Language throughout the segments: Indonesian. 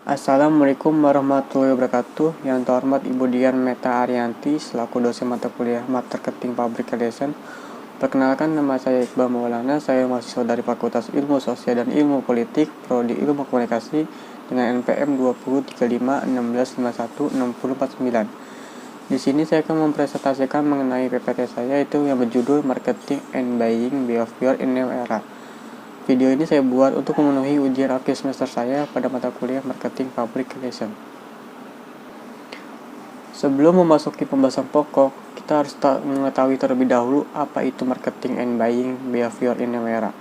Assalamualaikum warahmatullahi wabarakatuh. Yang terhormat Ibu Dian Meta Arianti selaku dosen mata kuliah Marketing Public Relation. Perkenalkan, nama saya Iqbal Maulana. Saya mahasiswa dari Fakultas Ilmu Sosial dan Ilmu Politik, Prodi Ilmu Komunikasi dengan NPM 203516516049. Di sini saya akan mempresentasikan mengenai PPT saya, yaitu yang berjudul Marketing and Buying Behavior in New Era. Video ini saya buat untuk memenuhi ujian akhir semester saya pada mata kuliah Marketing Public Relation. Sebelum memasuki pembahasan pokok, kita harus mengetahui terlebih dahulu apa itu Marketing and Buying Behavior in New Era.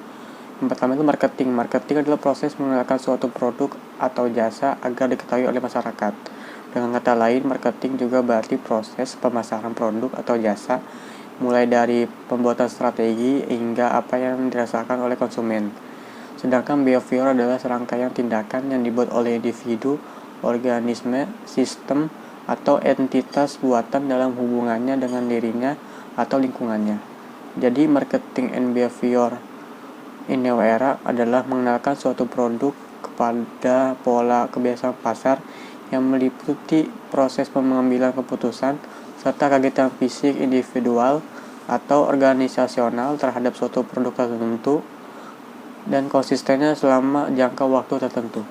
Yang pertama itu marketing. Marketing adalah proses mengenalkan suatu produk atau jasa agar diketahui oleh masyarakat. Dengan kata lain, marketing juga berarti proses pemasaran produk atau jasa, mulai dari pembuatan strategi hingga apa yang dirasakan oleh konsumen. Sedangkan behavior adalah serangkaian tindakan yang dibuat oleh individu, organisme, sistem, atau entitas buatan dalam hubungannya dengan dirinya atau lingkungannya. Jadi marketing and behavior in new era adalah mengenalkan suatu produk kepada pola kebiasaan pasar yang meliputi proses pengambilan keputusan serta kegiatan fisik individual atau organisasional terhadap suatu produk tertentu dan konsistennya selama jangka waktu tertentu.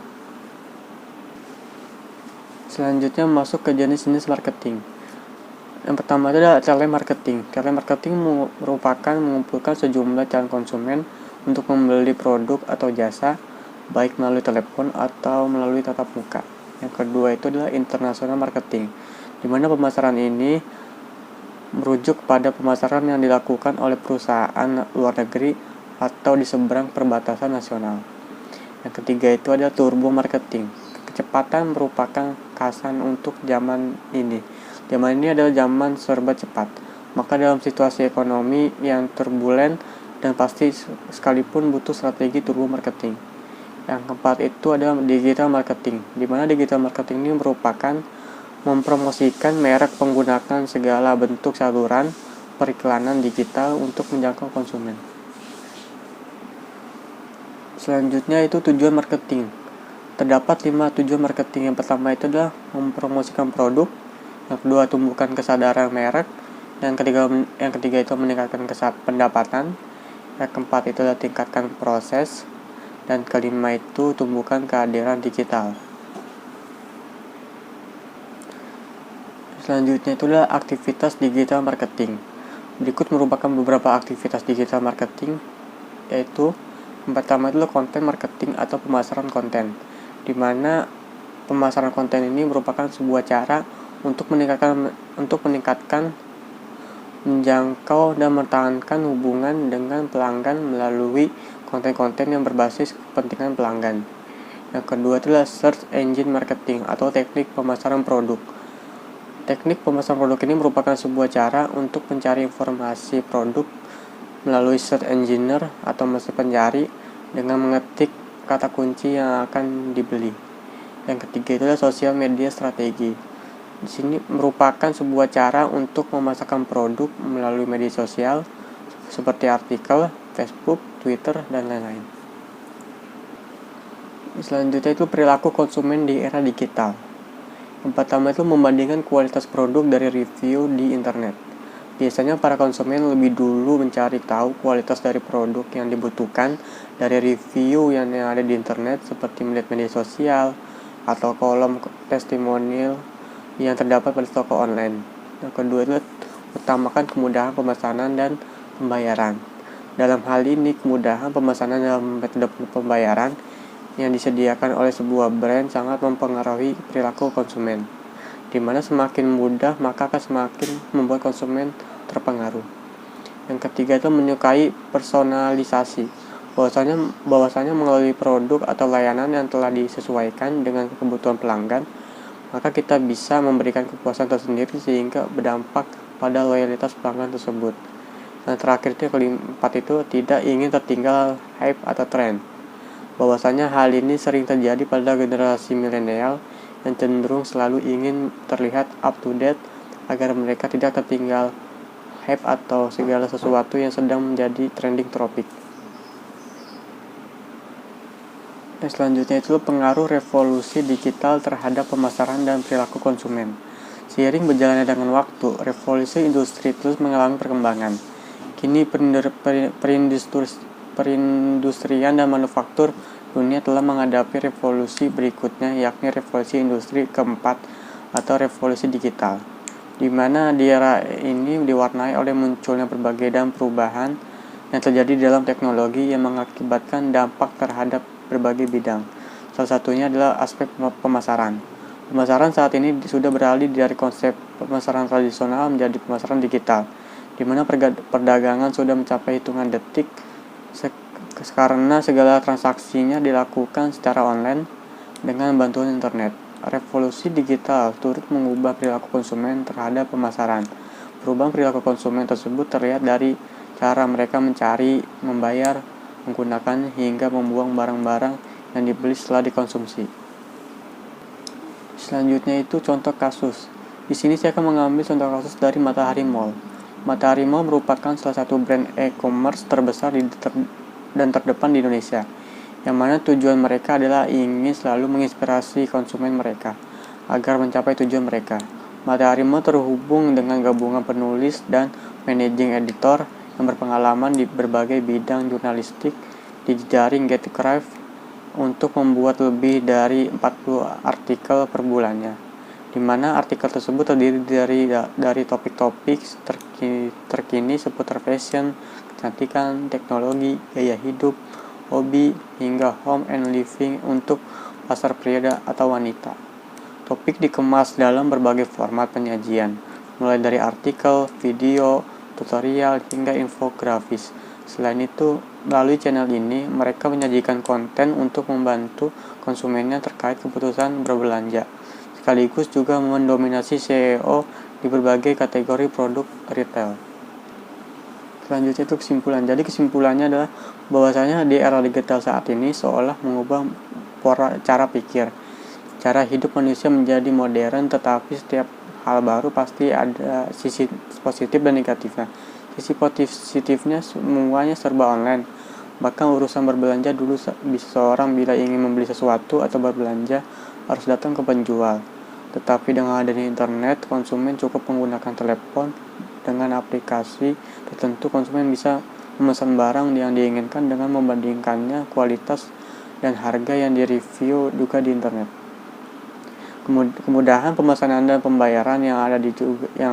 Selanjutnya masuk ke jenis-jenis marketing. Yang pertama adalah telemarketing. Telemarketing merupakan mengumpulkan sejumlah calon konsumen untuk membeli produk atau jasa, baik melalui telepon atau melalui tatap muka. Yang kedua itu adalah international marketing, di mana pemasaran ini merujuk pada pemasaran yang dilakukan oleh perusahaan luar negeri atau di seberang perbatasan nasional. Yang ketiga itu adalah turbo marketing. Kecepatan merupakan khasan untuk zaman ini. Zaman ini adalah zaman serba cepat. Maka dalam situasi ekonomi yang turbulen dan pasti sekalipun butuh strategi turbo marketing. Yang keempat itu adalah digital marketing, di mana digital marketing ini merupakan mempromosikan merek menggunakan segala bentuk saluran periklanan digital untuk menjangkau konsumen. Selanjutnya itu tujuan marketing. Terdapat 5 tujuan marketing. Yang pertama itu adalah mempromosikan produk, yang kedua tumbuhkan kesadaran merek, yang ketiga itu meningkatkan pendapatan, yang keempat itu adalah tingkatkan proses, dan kelima itu tumbuhkan kehadiran digital. Selanjutnya itulah aktivitas digital marketing. Berikut merupakan beberapa aktivitas digital marketing, yaitu yang pertama itulah konten marketing atau pemasaran konten, di mana pemasaran konten ini merupakan sebuah cara untuk meningkatkan menjangkau dan mempertahankan hubungan dengan pelanggan melalui konten-konten yang berbasis kepentingan pelanggan. Yang kedua itulah search engine marketing atau teknik pemasaran produk. Teknik pemasaran produk ini merupakan sebuah cara untuk mencari informasi produk melalui search engine atau mesin pencari dengan mengetik kata kunci yang akan dibeli. Yang ketiga itulah sosial media strategi. Di sini merupakan sebuah cara untuk memasarkan produk melalui media sosial seperti artikel, Facebook, Twitter, dan lain-lain. Selanjutnya itu perilaku konsumen di era digital. Yang pertama itu membandingkan kualitas produk dari review di internet. Biasanya para konsumen lebih dulu mencari tahu kualitas dari produk yang dibutuhkan dari review yang ada di internet, seperti melihat media sosial atau kolom testimonial yang terdapat pada toko online. Yang kedua itu utamakan kemudahan pemesanan dan pembayaran. Dalam hal ini, kemudahan pemesanan dalam metode pembayaran yang disediakan oleh sebuah brand sangat mempengaruhi perilaku konsumen, di mana semakin mudah maka akan semakin membuat konsumen terpengaruh. Yang ketiga itu menyukai personalisasi, bahwasanya melalui produk atau layanan yang telah disesuaikan dengan kebutuhan pelanggan, maka kita bisa memberikan kepuasan tersendiri sehingga berdampak pada loyalitas pelanggan tersebut. Dan terakhir itu keempat itu tidak ingin tertinggal hype atau tren, bahwasanya hal ini sering terjadi pada generasi milenial yang cenderung selalu ingin terlihat up to date agar mereka tidak tertinggal hype atau segala sesuatu yang sedang menjadi trending topik. Dan selanjutnya itu pengaruh revolusi digital terhadap pemasaran dan perilaku konsumen. Seiring berjalannya dengan waktu, revolusi industri terus mengalami perkembangan. Kini perindustrian dan manufaktur dunia telah menghadapi revolusi berikutnya, yakni revolusi industri keempat atau revolusi digital, di mana di era ini diwarnai oleh munculnya berbagai dan perubahan yang terjadi dalam teknologi yang mengakibatkan dampak terhadap berbagai bidang. Salah satunya adalah aspek pemasaran. Pemasaran saat ini sudah beralih dari konsep pemasaran tradisional menjadi pemasaran digital, di mana perdagangan sudah mencapai hitungan detik karena segala transaksinya dilakukan secara online dengan bantuan internet. Revolusi digital turut mengubah perilaku konsumen terhadap pemasaran. Perubahan perilaku konsumen tersebut terlihat dari cara mereka mencari, membayar, menggunakan, hingga membuang barang-barang yang dibeli setelah dikonsumsi. Selanjutnya itu contoh kasus. Di sini saya akan mengambil contoh kasus dari Matahari Mall. Matahari Mall merupakan salah satu brand e-commerce terbesar dan terdepan di Indonesia, yang mana tujuan mereka adalah ingin selalu menginspirasi konsumen mereka agar mencapai tujuan mereka. Matahari Mall terhubung dengan gabungan penulis dan managing editor yang berpengalaman di berbagai bidang jurnalistik di jaring Getcraft untuk membuat lebih dari 40 artikel per bulannya, di mana artikel tersebut terdiri dari topik-topik terkini seputar fashion, kecantikan, teknologi, gaya hidup, hobi, hingga home and living untuk pasar pria atau wanita. Topik dikemas dalam berbagai format penyajian, mulai dari artikel, video, tutorial, hingga infografis. Selain itu, melalui channel ini, mereka menyajikan konten untuk membantu konsumennya terkait keputusan berbelanja, sekaligus juga mendominasi SEO di berbagai kategori produk retail. Selanjutnya itu kesimpulan. Jadi kesimpulannya adalah bahwasanya di era digital saat ini seolah mengubah cara pikir, cara hidup manusia menjadi modern, tetapi setiap hal baru pasti ada sisi positif dan negatifnya. Sisi positifnya semuanya serba online. Bahkan urusan berbelanja dulu seorang bila ingin membeli sesuatu atau berbelanja harus datang ke penjual. Tetapi dengan adanya internet, konsumen cukup menggunakan telepon. Dengan aplikasi tertentu, konsumen bisa memesan barang yang diinginkan dengan membandingkannya kualitas dan harga yang direview juga di internet. Kemudahan pemesanan dan pembayaran yang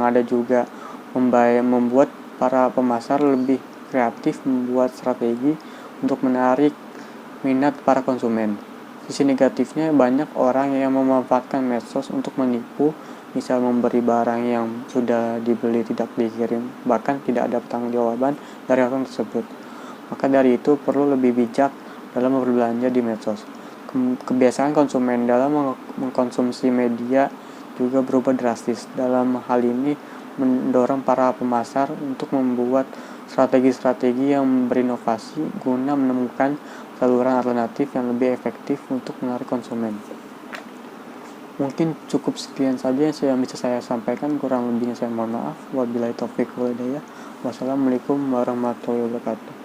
ada juga membuat para pemasar lebih kreatif membuat strategi untuk menarik minat para konsumen. Sisi negatifnya, banyak orang yang memanfaatkan medsos untuk menipu, misal memberi barang yang sudah dibeli tidak dikirim, bahkan tidak ada pertanggungjawaban dari orang tersebut. Maka dari itu perlu lebih bijak dalam berbelanja di medsos. Kebiasaan konsumen dalam mengkonsumsi media juga berubah drastis. Dalam hal ini mendorong para pemasar untuk membuat strategi-strategi yang berinovasi guna menemukan saluran alternatif yang lebih efektif untuk menarik konsumen. Mungkin cukup sekian saja yang bisa saya sampaikan, kurang lebihnya saya mohon maaf. Wabillahi taufiq wal hidayah. Wassalamualaikum warahmatullahi wabarakatuh.